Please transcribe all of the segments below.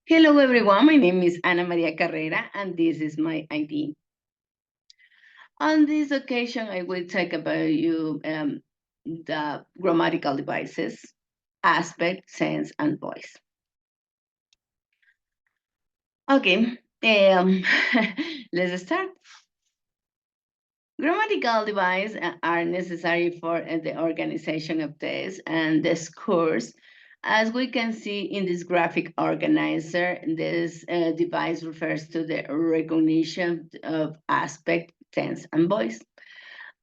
Hello everyone, my name is Ana Maria Carrera and this is my ID. On this occasion, I will talk about the grammatical devices, aspect, sense, and voice. Okay, let's start. Grammatical devices are necessary for the organization of this and this course. As we can see in this graphic organizer, this device refers to the recognition of aspect, tense, and voice.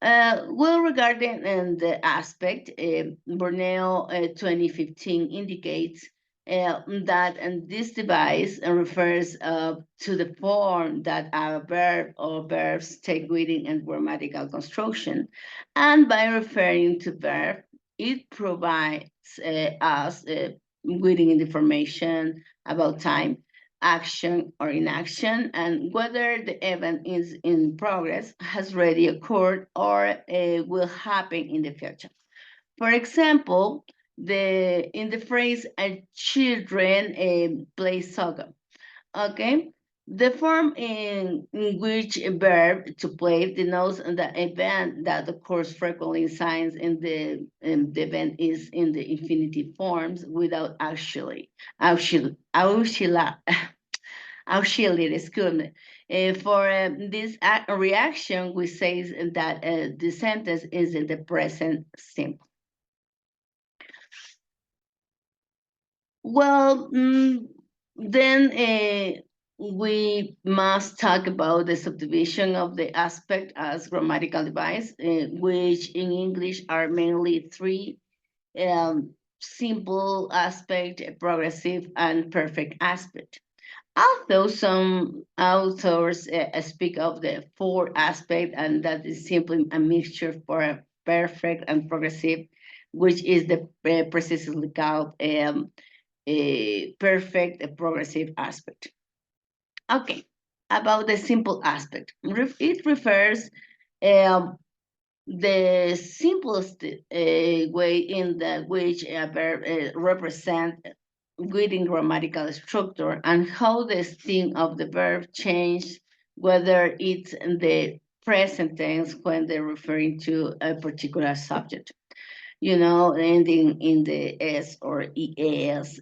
Well, regarding the aspect, Borneo 2015 indicates that this device refers to the form that a verb or verbs take within and grammatical construction. And by referring to verb, it provides us within information about time, action or inaction, and whether the event is in progress, has already occurred, or will happen in the future. For example, in the phrase children play soccer, okay? The form in which a verb to play denotes the event that occurs frequently in signs, and the event is in the infinitive forms without auxiliary, excuse me. For this reaction, we say that the sentence is in the present simple. Well, then we must talk about the subdivision of the aspect as grammatical device, which in English are mainly three: simple aspect, progressive, and perfect aspect. Although some authors speak of the four aspect, and that is simply a mixture for a perfect and progressive, which is the precisely called a perfect progressive aspect. Okay, about the simple aspect. It refers um, the simplest way in which a verb represent within grammatical structure, and how the sting of the verb change, whether it's in the present tense when they're referring to a particular subject, ending in the S or ES,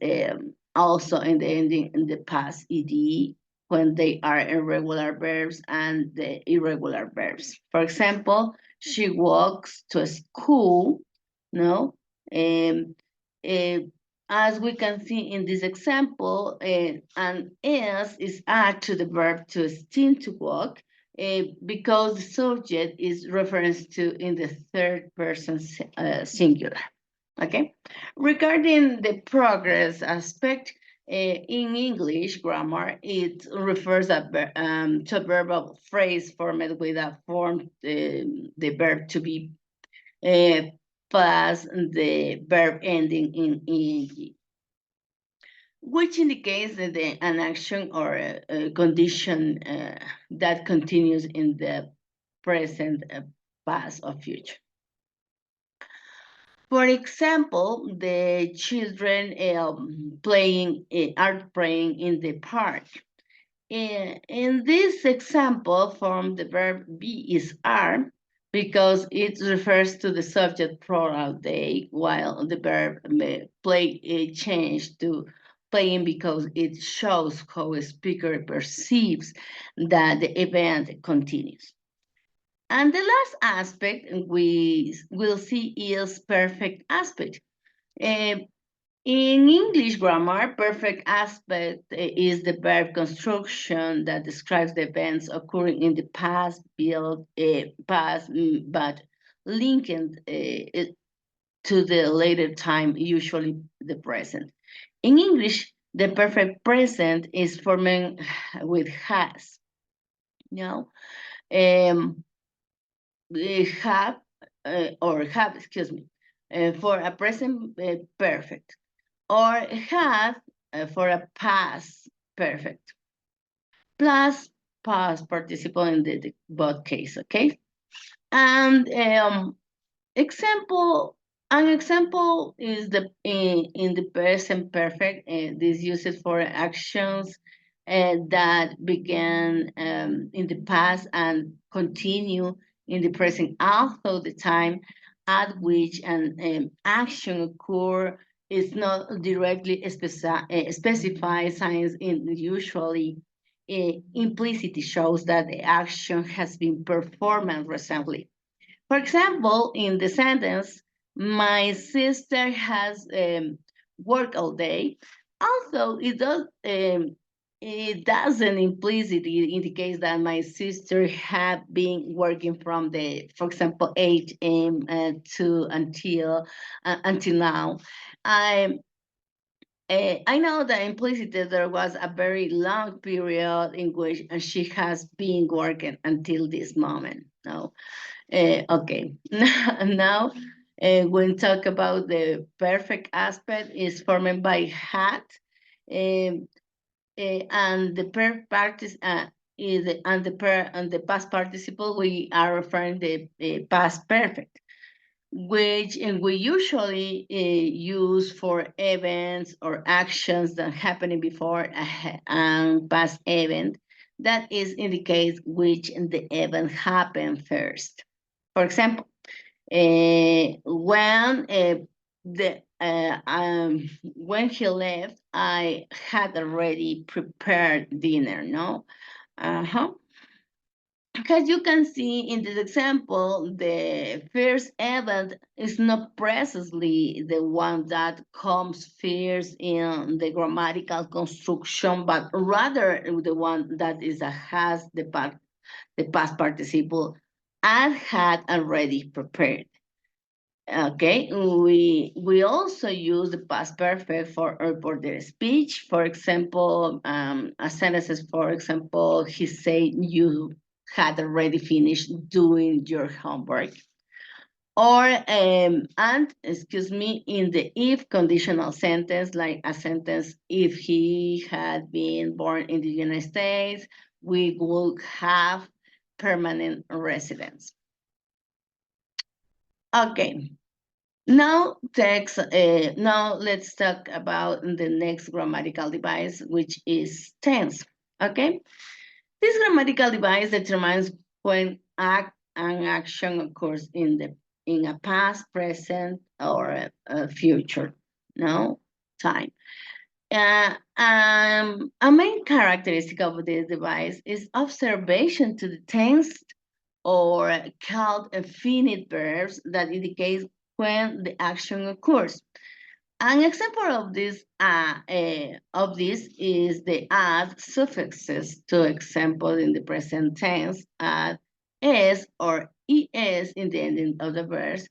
also in the ending in the past ED when they are irregular verbs and the irregular verbs. For example, she walks to school, no? Um, uh, as we can see in this example, an S is added to the verb to steam to walk, because the subject is referenced to in the third person singular. Okay. Regarding the progress aspect, in English grammar, it refers to a verbal phrase formed with a form, the verb to be, uh, plus the verb ending in ing, which indicates that an action or a condition that continues in the present, past, or future. For example, the children are playing in the park. In this example, form the verb be is are, because it refers to the subject plural they, while the verb play changed to playing because it shows how a speaker perceives that the event continues. And the last aspect we will see is perfect aspect. Uh, in English grammar, perfect aspect is the verb construction that describes the events occurring in the past, but linked to the later time, usually the present. In English, the perfect present is forming with has. You know, um, have or have, excuse me, for a present perfect, or have for a past perfect, plus past participle in the both case, okay? And example An example is in the present perfect. This uses for actions that began in the past and continue in the present. Also, the time at which an action occur is not directly specified. Science in usually implicitly shows that the action has been performed recently. For example, in the sentence, my sister has worked all day. Also, it doesn't implicitly indicate that my sister have been working from for example, 8 a.m. To until now. I I know that implicitly there was a very long period in which she has been working until this moment. No, okay. Now, when talk about the perfect aspect is formed by had, um, and the per partic is and the past participle. We are referring the past perfect, which and we usually use for events or actions that happening before and past event. That is indicates which the event happened first. For example, when he left, I had already prepared dinner. No, uh-huh. As you can see in this example, the first event is not precisely the one that comes first in the grammatical construction, but rather the one that has the past participle and had already prepared. Okay, we also use the past perfect for reported speech. For example, a sentences. For example, he said you had already finished doing your homework. Or and excuse me, in the if conditional sentence, like a sentence, if he had been born in the United States, we would have permanent residence. Okay. Now let's talk about the next grammatical device, which is tense. Okay, this grammatical device determines when an action occurs in a past, present, or a future. No time. A main characteristic of this device is observation to the tense or called finite verbs that indicate when the action occurs. An example of this is the add suffixes to example in the present tense add s or es in the ending of the verse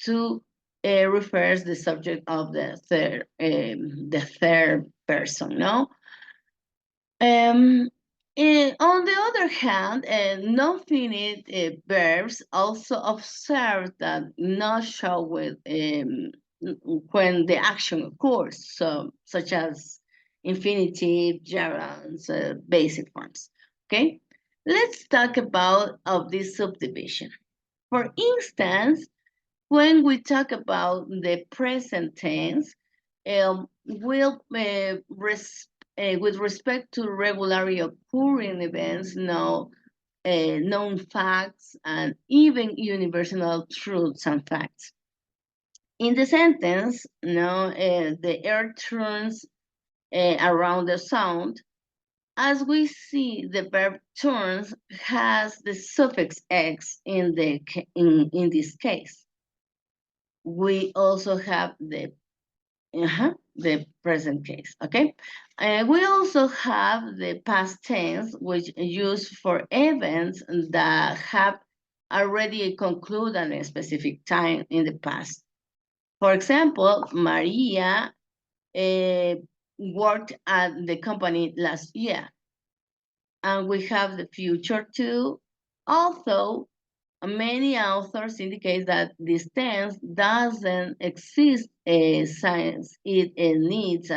to refers the subject of the third person. No, on the other hand, non-finite verbs also observe that not show with when the action occurs, so such as infinitive, gerunds, basic forms. Okay, let's talk about of this subdivision. For instance, when we talk about the present tense, we'll with respect to regularly occurring events, known facts, and even universal truths and facts. In the sentence, the earth turns around the sound. As we see, the verb turns has the suffix x in this case. We also have the present case, okay? We also have the past tense, which is used for events that have already concluded at a specific time in the past. For example, Maria worked at the company last year. And we have the future too. Although many authors indicate that this tense doesn't exist as science. It needs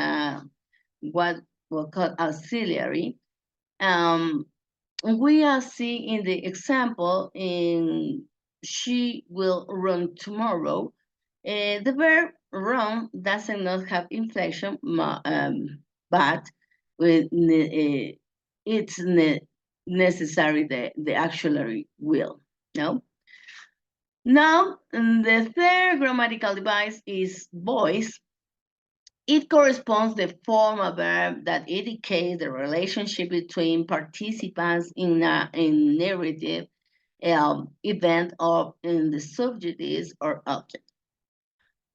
what we call auxiliary. We are seeing in the example in she will run tomorrow. The verb run does not have inflection, but it's necessary the auxiliary will. No. Now, the third grammatical device is voice. It corresponds the form of verb that indicates the relationship between participants in a in narrative event of in the subject is or object.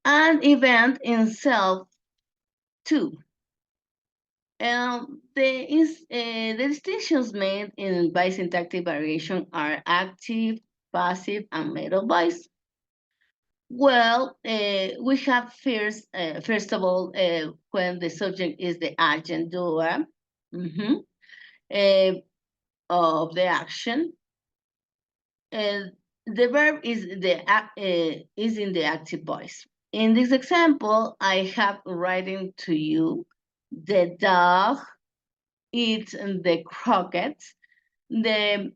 An event in self too. The distinctions made by syntactic variation are active, passive, and middle voice. Well, we have first of all, when the subject is the agent doer mhm, uh, of the action, uh, the verb is in the active voice. In this example, I have writing to you, the dog eats the croquettes. The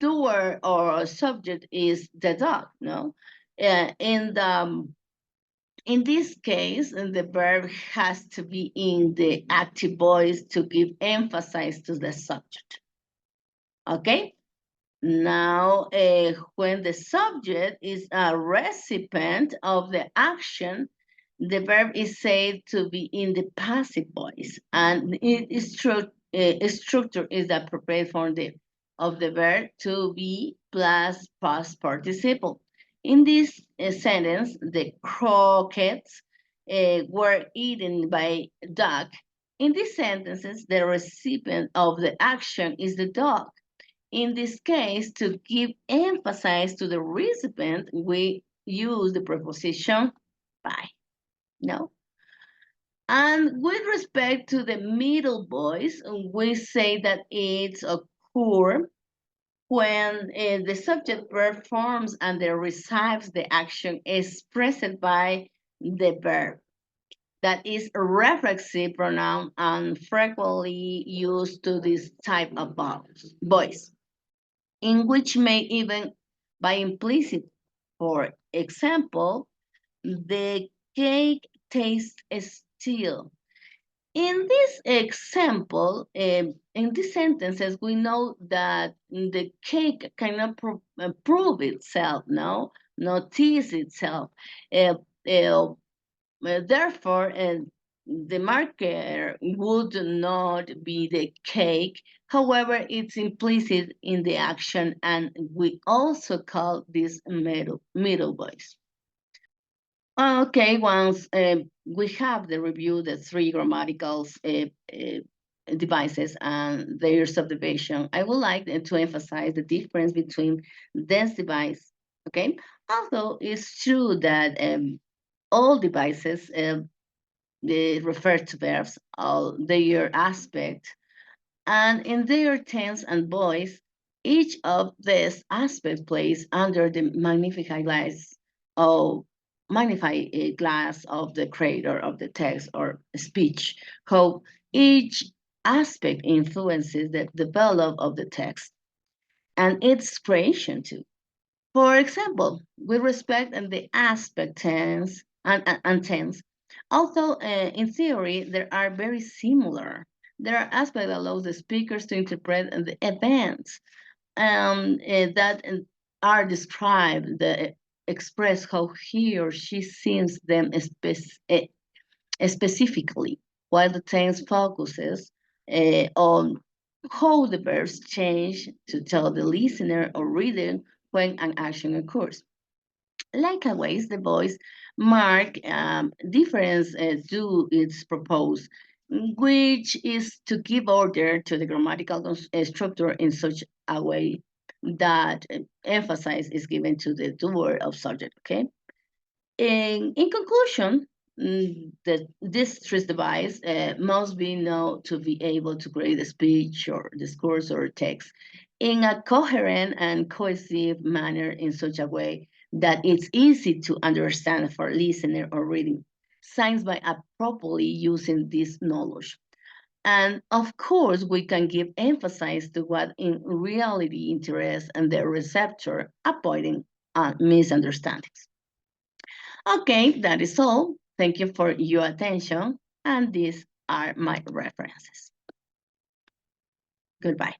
doer or subject is the dog. No, in this case, the verb has to be in the active voice to give emphasis to the subject. Okay? Now, when the subject is a recipient of the action, the verb is said to be in the passive voice, and structure is the appropriate form of the verb to be plus past participle. In this sentence, the croquettes were eaten by dog. In these sentences, the recipient of the action is the dog. In this case, to give emphasis to the recipient, we use the preposition by. No? And with respect to the middle voice, we say that it's occur when the subject performs and then receives the action expressed by the verb. That is a reflexive pronoun and frequently used to this type of voice, in which may even by implicit. For example, the cake tastes stale. In this example, in these sentences, we know that the cake cannot prove itself, no, not tease itself. Uh, uh, Therefore, the marker would not be the cake. However, it's implicit in the action, and we also call this middle voice. Okay, once we have the review the three grammatical devices and their subdivision, I would like to emphasize the difference between this device. Okay, although it's true that all devices they refer to verbs, all their aspect, and in their tense and voice, each of these aspects plays under the of magnified glass of the creator of the text or speech. How each aspect influences the development of the text and its creation too. For example, with respect and the aspect tense and tense, although in theory they are very similar, there are aspects that allow the speakers to interpret the events that are described, express how he or she sees them specifically, while the tense focuses on how the verbs change to tell the listener or reader when an action occurs. Likewise, the voice mark difference to its purpose, which is to give order to the grammatical structure in such a way that emphasis is given to the doer of subject. Okay. In conclusion, this stress device must be known to be able to create a speech or discourse or text in a coherent and cohesive manner in such a way that it's easy to understand for listener or reading. Science by properly using this knowledge. And of course, we can give emphasis to what in reality interests and the receptor, avoiding misunderstandings. Okay, that is all. Thank you for your attention. And these are my references. Goodbye.